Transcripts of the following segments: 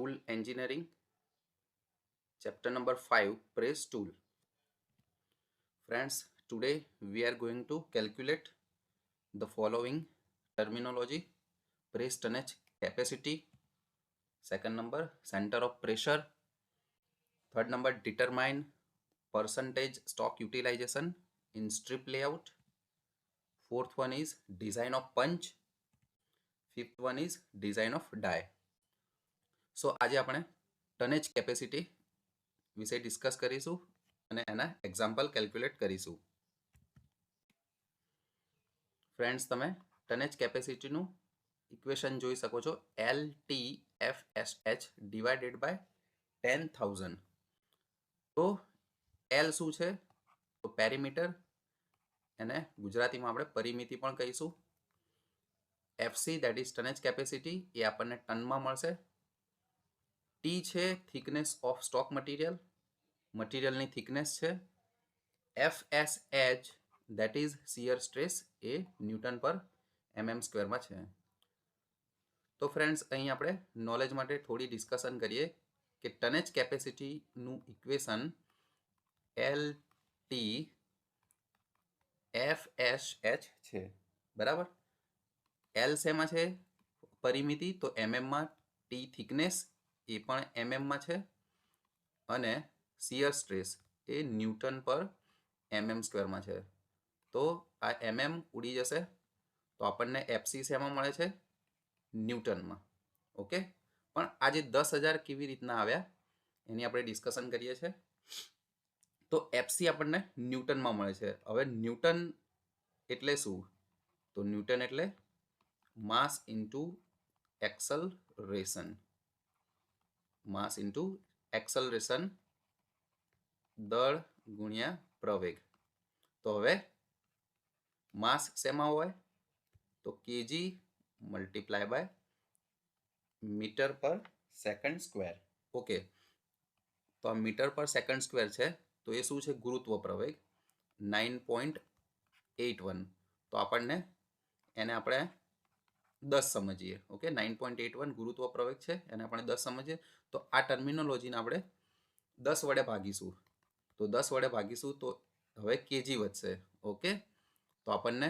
Tool Engineering, chapter number 5, Press Tool. Friends, today we are going to calculate the following terminology: press tonnage capacity, second number center of pressure, third number determine percentage stock utilization in strip layout, fourth one is design of punch, fifth one is design of die. So આજે આપણે ટનેજ capacity વિશે discuss કરીશું અને એના example calculate કરીશું. Friends, તમે ટનેજ કેપેસિટીનું equation જોઈ શકો છો, LTFSH ડિવાઇડેડ બાય 10,000. તો L શું છે? તો પેરીમીટર, એને ગુજરાતીમાં આપણે પરિમિતિ પણ કહીશું. FC દેટ ઇઝ ટનેજ કેપેસિટી, એ આપણને ટનમાં મળશે. T છે થિકનેસ ઓફ સ્ટોક મટીરિયલની થિકનેસ છે. FSH that is shear stress, A newton પર mm સ્ક્વેરમાં છે. તો ફ્રેન્ડ્સ, અહીં આપણે નોલેજ માટે થોડી ડિસ્કશન કરીએ કે ટનેજ કેપેસિટીનું ઇક્વેશન LTFSH છે, બરાબર. L શેમાં છે? પરિમિતિ, તો mm માં. T થિકનેસ, એ પણ mm માં છે. અને શિયર સ્ટ્રેસ, એ ન્યૂટન પર mm સ્ક્વેરમાં છે. તો આ mm ઉડી જશે, તો આપણને FC શેમાં મળે છે? ન્યૂટનમાં. ઓકે, પણ આજે 10,000 કેવી રીતના આવ્યા એની આપણે ડિસ્કશન કરીએ છીએ. તો FC આપણને ન્યૂટનમાં મળે છે. હવે ન્યૂટન એટલે શું? તો ન્યૂટન એટલે માસ ઇન્ટુ એક્સલરેશન. માસ ઇન્ટુ એક્સલરેશન, દળ ગુણ્યા પ્રવેગ. તો હવે માસ શેમાં હોય? તો કેજી મલ્ટીપ્લાય બાય મીટર પર સેકન્ડ સ્ક્વેર. ઓકે, તો આ મીટર પર સેકન્ડ સ્ક્વેર છે, તો એ શું છે? ગુરુત્વ પ્રવેગ 9.81. તો આપણને એને આપણે 10 સમજીએ. ઓકે, 9.81 ગુરુત્વ પ્રવેગ છે, એને આપણે 10 સમજીએ. તો આ ટર્મિનોલોજીને આપણે 10 વડે ભાગીશું. તો 10 વડે ભાગીશું તો હવે કેજી વધશે. ઓકે, તો આપણને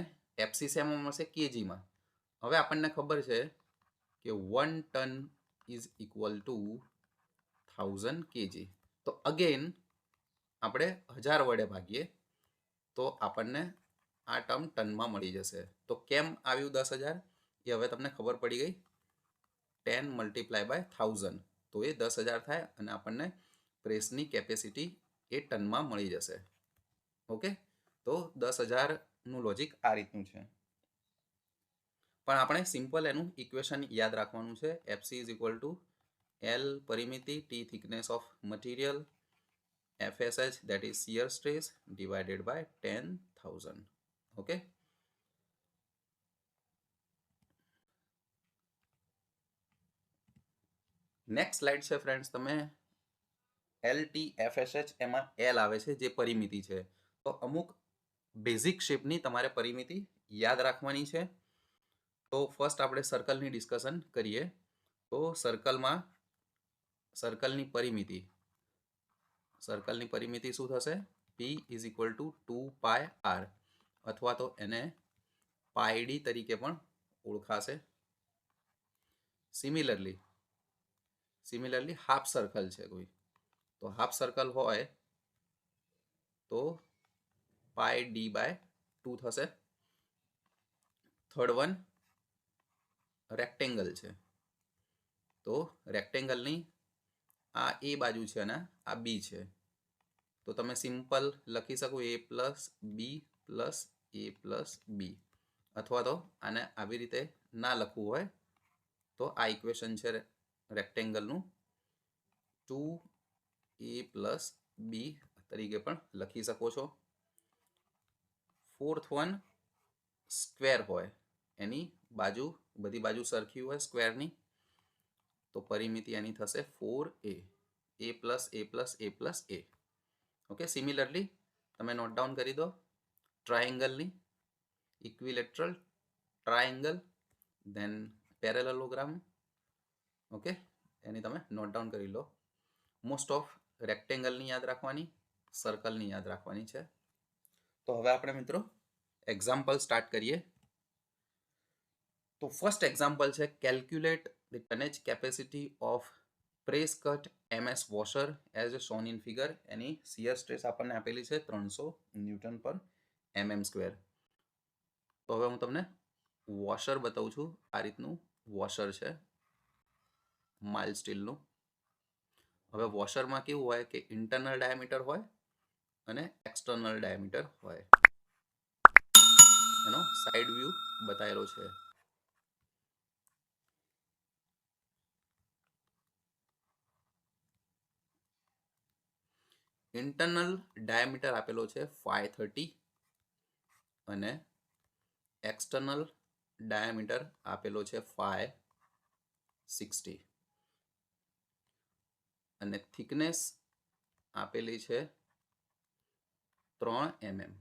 FC શેમાં મળશે? કેજીમાં. હવે આપણને ખબર છે કે 1 ton is equal to 1000 KG. તો અગેન આપણે 1000 વડે ભાગીએ તો આપણને આ ટર્મ ટનમાં મળી જશે. તો કેમ આવ્યું 10,000? એ હવે તમને ખબર પડી ગઈ. 10 મલ્ટીપ્લાય બાય 1000, તો એ 10,000 થાય અને આપણને પ્રેસની કેપેસિટી એ ટનમાં મળી જશે. ઓકે, તો 10,000નું લોજિક આ રીતનું છે. પણ આપણે સિમ્પલ એનું ઇક્વેશન યાદ રાખવાનું છે. FC is equal two L પરિમિતિ, T thickness of material, FSH that is shear stress divided by 10,000. Okay, next slide છે ફ્રેન્ડ્સ. તમે LTFSH, એમાં L આવે છે જે પરિમિતિ છે. તો અમુક બેઝિક શેપની તમારે પરિમિતિ યાદ રાખવાની છે. તો ફર્સ્ટ આપણે સર્કલની ડિસ્કશન કરીએ. તો સર્કલની પરિમિતિ શું થશે? P is equal two 2πr, અથવા તો એને πd તરીકે પણ ઓળખાશે. સિમિલરલી હાફ સર્કલ છે કોઈ, તો હાફ સર્કલ હોય તો πd બાય 2 થશે. થર્ડ વન રેક્ટેંગલ છે, તો રેક્ટેંગલની આ એ બાજુ છે અને આ બી છે. તો તમે સિમ્પલ લખી શકો a plus B plus a plus B, અથવા તો આને આવી રીતે ના લખવું હોય તો આ ઇક્વેશન છે રેક્ટેંગલનું 2a પ્લસ બી તરીકે પણ લખી શકો છો. ફોર્થ વન સ્ક્વેર હોય, એની બાજુ બધી બાજુ સરખી હોય સ્ક્વેરની, તો પરિમિતિ એની થશે 4a, a plus a plus a plus a. Okay, similarly તમે નોટ ડાઉન કરી દો ટ્રાયેંગલની equilateral triangle, then parallelogram. Okay, એની તમે નોટ ડાઉન કરી લો. મોસ્ટ ઓફ રેક્ટેંગલની યાદ રાખવાની, સર્કલની યાદ રાખવાની છે. તો હવે આપણે મિત્રો એક્ઝામ્પલ સ્ટાર્ટ કરીએ. તો ફર્સ્ટ એક્ઝામ્પલ છે calculate the tonnage capacity of press cut MS washer as shown in figure. એની શિયર સ્ટ્રેસ આપણને આપેલી છે 300 ન્યૂટન પર mm². તો હવે હું તમને વોશર બતાવું છું. આ રીતનું વોશર છે માઇલ્ડ સ્ટીલનું. હવે વોશરમાં કેવું હોય કે ઇન્ટરનલ ડાયામીટર હોય અને એક્સટર્નલ ડાયામીટર હોય. એનો સાઈડ વ્યૂ બતાવેલો છે. ઇન્ટરનલ ડાયામીટર આપેલો છે 530 અને એક્સટર્નલ ડાયામીટર આપેલો છે 560 અને થિકનેસ આપેલી છે 3 mm.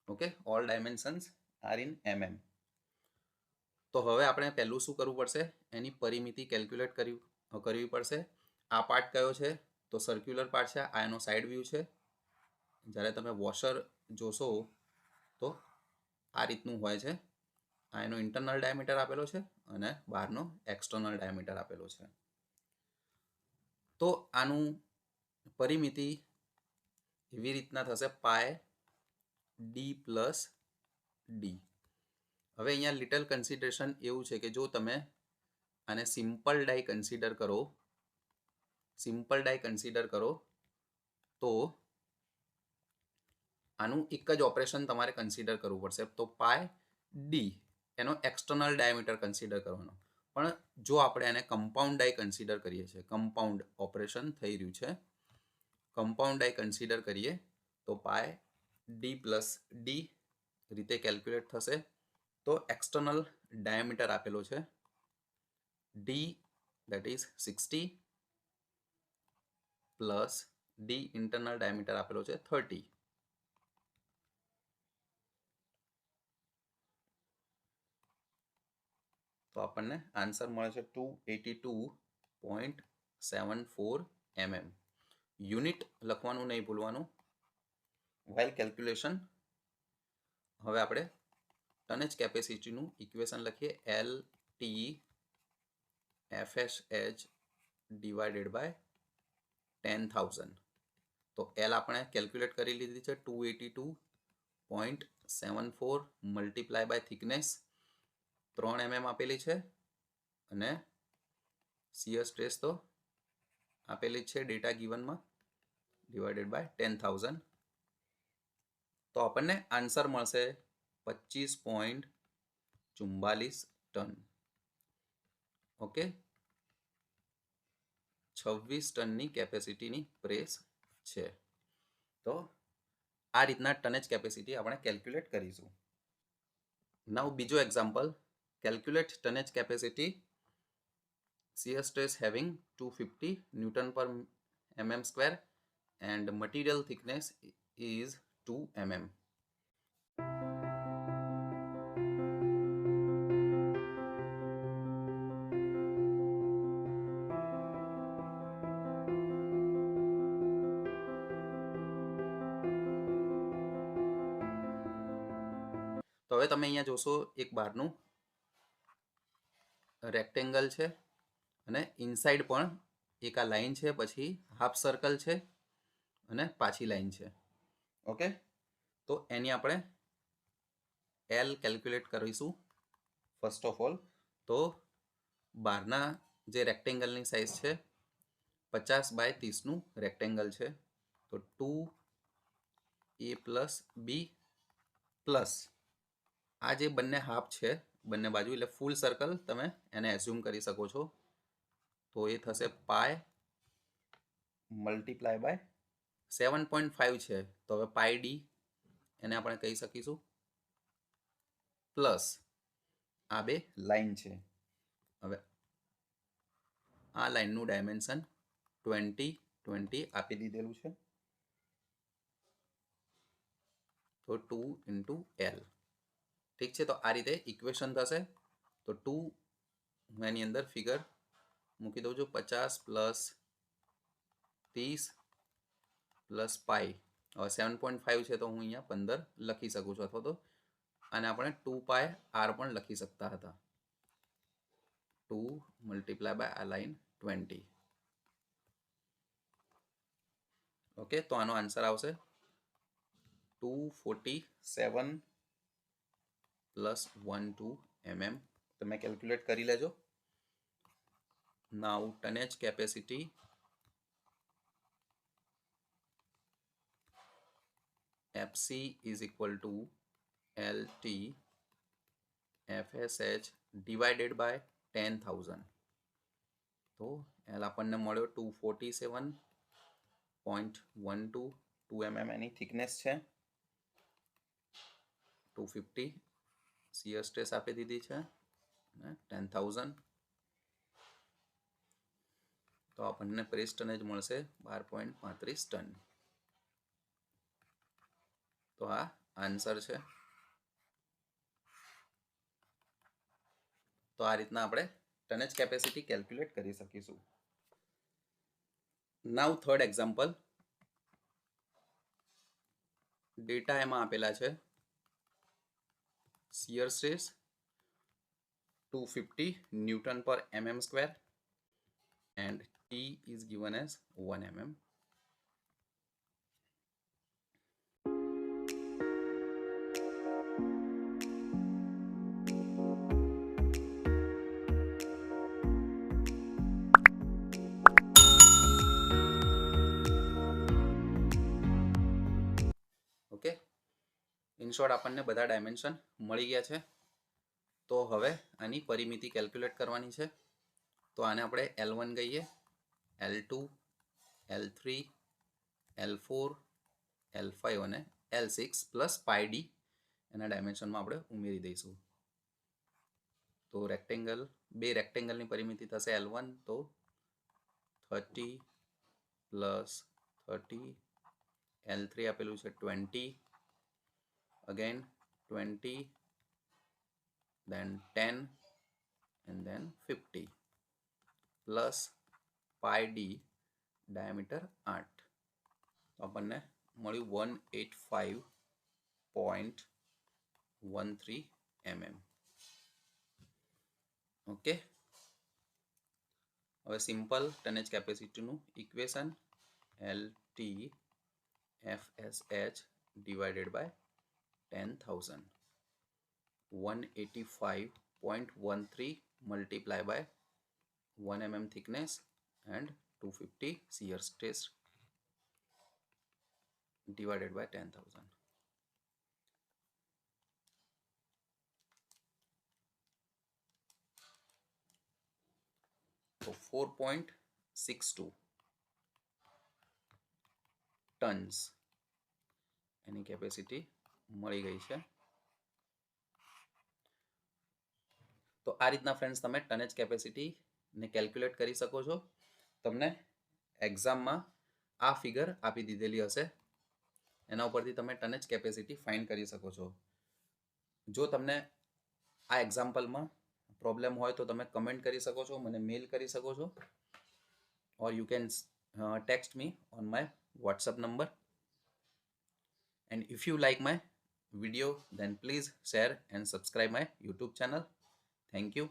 Okay, all dimensions are in mm. તો હવે આપણે પહેલું શું કરવું પડશે, એની પરિમિતિ કેલ્ક્યુલેટ કરવી પડશે. આ પાર્ટ કયો છે તો સર્ક્યુલર પાર્ટ છે. આ એનો સાઈડ વ્યૂ છે. જ્યારે તમે વોશર જોશો તો આ રીતનું હોય છે. આ એનો ઇન્ટરનલ ડાયામીટર આપેલો છે અને બહારનો એક્સટર્નલ ડાયામીટર આપેલો છે. તો આનું પરિમિતિ એવી રીતના થશે πd + d. હવે અહીંયા લિટલ કન્સિડરેશન એવું છે કે જો તમે આને સિમ્પલ ડાઈ કન્સિડર કરો તો આનું એક જ ઓપરેશન તમારે કન્સિડર કરવું પડશે. તો πd એનો એક્સટર્નલ ડાયામીટર કન્સિડર કરવાનો. પણ જો આપણે એને કમ્પાઉન્ડ ડાઈ કન્સિડર કરીએ છીએ, કમ્પાઉન્ડ ઓપરેશન થઈ રહ્યું છે, કમ્પાઉન્ડ ડાઈ કન્સિડર કરીએ તો πd + d રીતે કેલ્ક્યુલેટ થશે. તો એક્સટર્નલ ડાયામીટર આપેલો છે d, that is 60 plus d internal diameter આપેલો છે 30. તો આપણને આન્સર મળે છે 282.74 mm. યુનિટ લખવાનું નહીં ભૂલવાનું વાઇલ કેલ્ક્યુલેશન. હવે આપણે ટનેજ કેપેસિટીનું ઇક્વેશન લખીએ. LT FSH divided by 10,000. તો L આપણે કેલ્ક્યુલેટ કરી લીધી છે 282.74 મલ્ટીપ્લાય બાય થિકનેસ 3 mm આપેલી છે અને શિયર સ્ટ્રેસ તો આપેલી છે ડેટા ગિવનમાં ડિવાઇડેડ બાય 10,000. તો આપણને આન્સર મળશે 25.44 ટન. ઓકે, 26 ટનની કેપેસિટીની પ્રેસ છે. તો આ રીતના ટનેજ કેપેસિટી આપણે કેલ્ક્યુલેટ કરીશું. નાઉ બીજો example, calculate tonnage capacity shear stress having 250 Newton per mm² and material thickness is 2 mm. તો હવે તમે અહીંયા જોશો એક બહારનું રેક્ટેંગલ છે અને ઇનસાઇડ પણ એક આ લાઈન છે, પછી હાફ સર્કલ છે અને પાછી લાઈન છે. ઓકે, તો એની આપણે L કેલ્ક્યુલેટ કરીશું ફર્સ્ટ ઓફ ઓલ. તો બહારના જે રેક્ટેંગલની સાઇઝ છે 50 બાય 30નું રેક્ટેંગલ છે. તો 2a + b પ્લસ આ જે બંને હાફ છે બંને બાજુ, એટલે ફૂલ સર્કલ તમે એને એઝ્યુમ કરી શકો છો. તો એ થશે પાય મલ્ટીપ્લાય બાય 7.5 છે. તો હવે πd એને આપણે કહી શકીશું પ્લસ આ બે લાઈન છે. હવે આ લાઈનનું ડાયમેન્શન 20 20 આપી દીધેલું છે. તો 2 × L. ઠીક છે, તો આ રીતે ઇક્વેશન થશે. તો 2 હું એની અંદર ફિગર મૂકી દઉં છું 50 પ્લસ 30 પ્લસ પાઈ. હવે 7.5 છે તો હું અહીંયા 15 લખી શકું છું, અથવા તો આને આપણે 2πr પણ લખી શકતા હતા. 2 મલ્ટીપ્લાય બાય આ લાઈન 20. ઓકે, તો આનો આન્સર આવશે 247 પ્લસ 12 mm. તમે કેલ્ક્યુલેટ કરી લેજો. નાઉ ટનેજ capacity FC is equal to LT FSH divided by 10,000. તો L આપણને મળ્યો 247.12 2 mm એની થિકનેસ છે. 250 શિયર સ્ટ્રેસ આપી દીધી છે, 10,000. તો આપણને પ્રેસ ટનેજ મળશે 12.35 ટન. તો આ આન્સર છે. તો આ રીતના આપણે ટનેજ કેપેસિટી કેલ્ક્યુલેટ કરી શકીશું. નાઉ થર્ડ એક્ઝામ્પલ. ડેટા એમાં આપેલા છે શિયર સ્ટ્રેસ 250 ન્યૂટન પર mm square and T is given as 1 mm. Okay, in short આપણને બધા ડાયમેન્શન મળી ગયા છે. તો હવે આની પરિમિતિ કેલ્ક્યુલેટ કરવાની છે. તો આને આપણે L1 કહીએ, L2, L3, L4, L5 અને L6 પ્લસ પાઈ ડી એના ડાયમેન્શનમાં આપણે ઉમેરી દઈશું. તો રેક્ટેંગલ, બે રેક્ટેંગલની પરિમિતિ થશે L1, તો 30 પ્લસ 30, L3 આપેલું છે 20, again 20, then 10 and then 50 plus pi D diameter 8. તો આપણને મળ્યું 185.13 mm. ઓકે, હવે સિમ્પલ ટનેજ કેપેસિટીનું equation LT FSH divided by 10,000. 185.13 multiplied by 1 mm thickness and 250 shear stress divided by 10,000. So 4.62 tons any capacity મળી ગઈ છે. તો આ રીતના ફ્રેન્ડ્સ તમે ટનેજ કેપેસિટીને કેલ્ક્યુલેટ કરી શકો છો. તમને એક્ઝામમાં આ ફિગર આપી દીધેલી હશે, એના ઉપરથી તમે ટનેજ કેપેસિટી ફાઇન્ડ કરી શકો છો. જો તમને આ એક્ઝામ્પલમાં પ્રોબ્લેમ હોય તો તમે કમેન્ટ કરી શકો છો, મને મેલ કરી શકો છો, or you can text me on my WhatsApp number. And if you like my video, then please share and subscribe my YouTube channel. Thank you.